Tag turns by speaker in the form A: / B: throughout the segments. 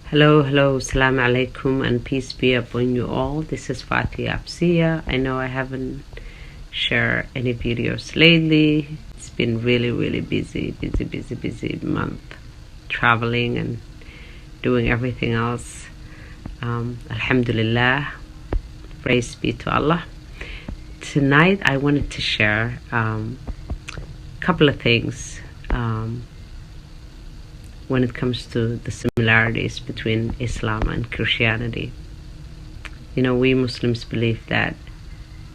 A: Hello, Assalamu alaikum, and peace be upon you all. This is Fathia Absie. I know I haven't shared any videos lately. It's been really busy month, traveling and doing everything else. Alhamdulillah, praise be to Allah. Tonight I wanted to share a couple of things when it comes to the similarities between Islam and Christianity. You know, we Muslims believe that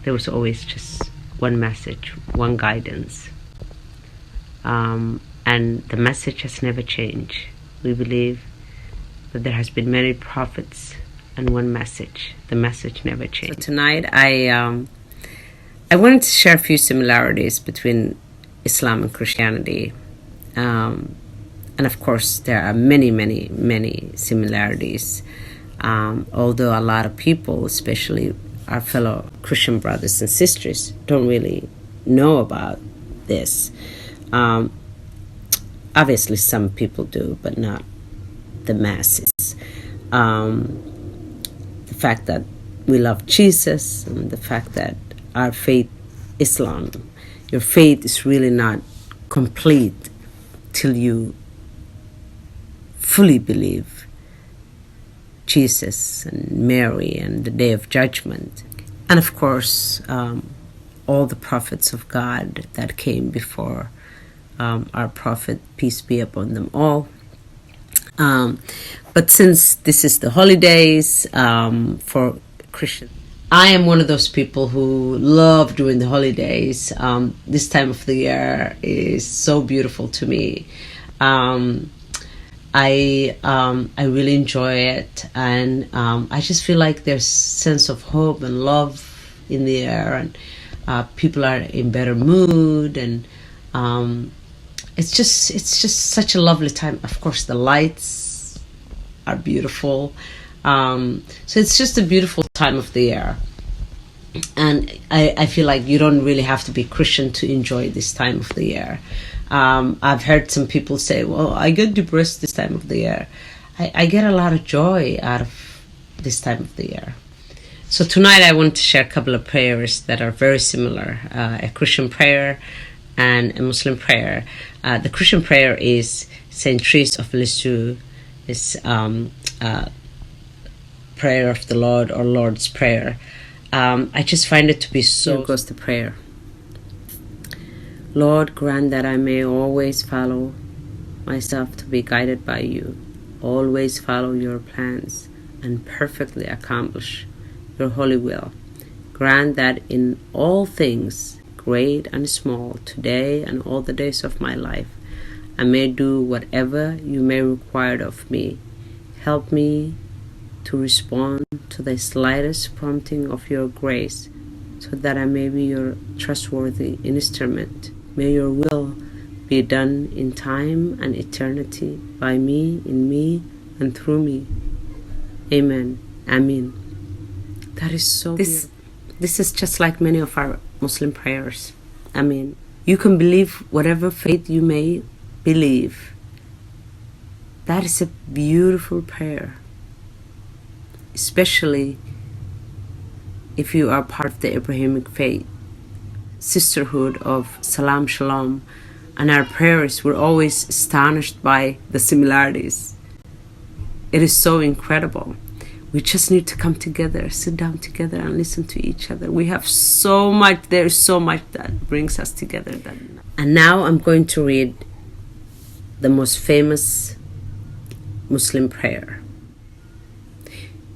A: there was always just one message, one guidance, and the message has never changed. We believe that there has been many prophets and one message. The message never changed. So tonight I wanted to share a few similarities between Islam and Christianity. And of course, there are many similarities. Although a lot of people, especially our fellow Christian brothers and sisters, don't really know about this. Obviously, some people do, but not the masses. The fact that we love Jesus, and the fact that our faith, Islam, your faith is really not complete till you fully believe Jesus and Mary and the Day of Judgment. And of course, all the prophets of God that came before our prophet, peace be upon them all. But since this is the holidays for Christians, I am one of those people who love during the holidays. This time of the year is so beautiful to me. I really enjoy it, and I just feel like there's sense of hope and love in the air, and people are in better mood, and it's just such a lovely time. Of course, the lights are beautiful, so it's just a beautiful time of the year. And I feel like you don't really have to be Christian to enjoy this time of the year. I've heard some people say, well, I get depressed this time of the year. I get a lot of joy out of this time of the year. So tonight I want to share a couple of prayers that are very similar, a Christian prayer and a Muslim prayer. The Christian prayer is Saint Therese of Lisieux. It's prayer of the Lord, or Lord's Prayer. I just find it to be so... Here goes the prayer. Lord, grant that I may always follow myself to be guided by you, always follow your plans, and perfectly accomplish your holy will. Grant that in all things, great and small, today and all the days of my life, I may do whatever you may require of me. Help me to respond to the slightest prompting of your grace, so that I may be your trustworthy instrument. May your will be done in time and eternity, by me, in me, and through me. Amen. Amen. That is so beautiful. This is just like many of our Muslim prayers. I mean, you can believe whatever faith you may believe. That is a beautiful prayer. Especially if you are part of the Abrahamic faith, sisterhood of Salam Shalom, and our prayers were always astonished by the similarities. It is so incredible. We just need to come together, sit down together, and listen to each other. We have so much, there's so much that brings us together. And now I'm going to read the most famous Muslim prayer.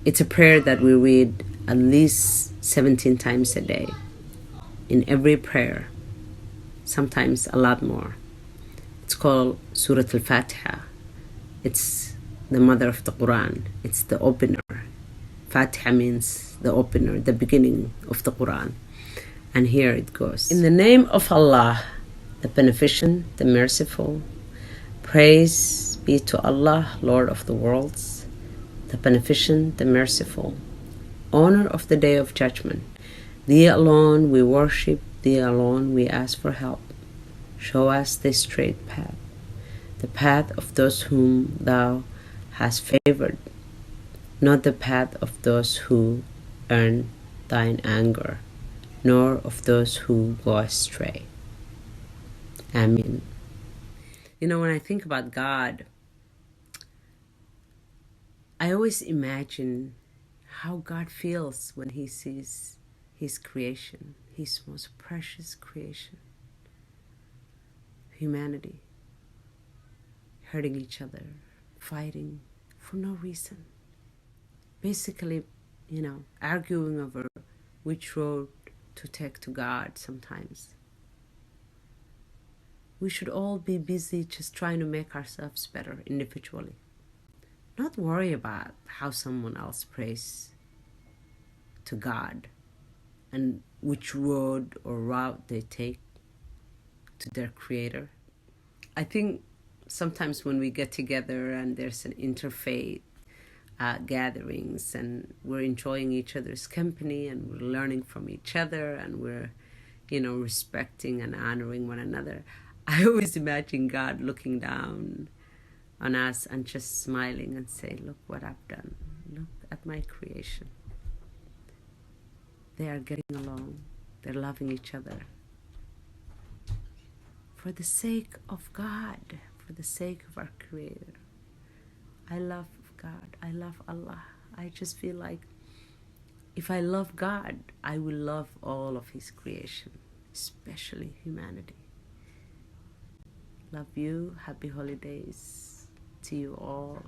A: It's a prayer that we read at least 17 times a day. In every prayer, sometimes a lot more. It's called Surah Al-Fatiha. It's the mother of the Quran. It's the opener. Fatiha means the opener, the beginning of the Quran. And here it goes. In the name of Allah, the Beneficent, the Merciful, praise be to Allah, Lord of the worlds, the Beneficent, the Merciful, honor of the Day of Judgment. Thee alone we worship, Thee alone we ask for help. Show us the straight path, the path of those whom Thou has favored, not the path of those who earn thine anger, nor of those who go astray. Amen. You know, when I think about God, I always imagine how God feels when he sees his creation, his most precious creation, humanity, hurting each other, fighting for no reason. Basically, arguing over which road to take to God sometimes. We should all be busy just trying to make ourselves better individually. Not worry about how someone else prays to God and which road or route they take to their Creator. I think sometimes when we get together and there's an interfaith gatherings and we're enjoying each other's company and we're learning from each other and we're, respecting and honoring one another, I always imagine God looking down on us and just smiling and saying, look what I've done. Look at my creation. They are getting along. They're loving each other. For the sake of God, for the sake of our Creator. I love God. I love Allah. I just feel like if I love God, I will love all of His creation, especially humanity. Love you. Happy holidays to you all.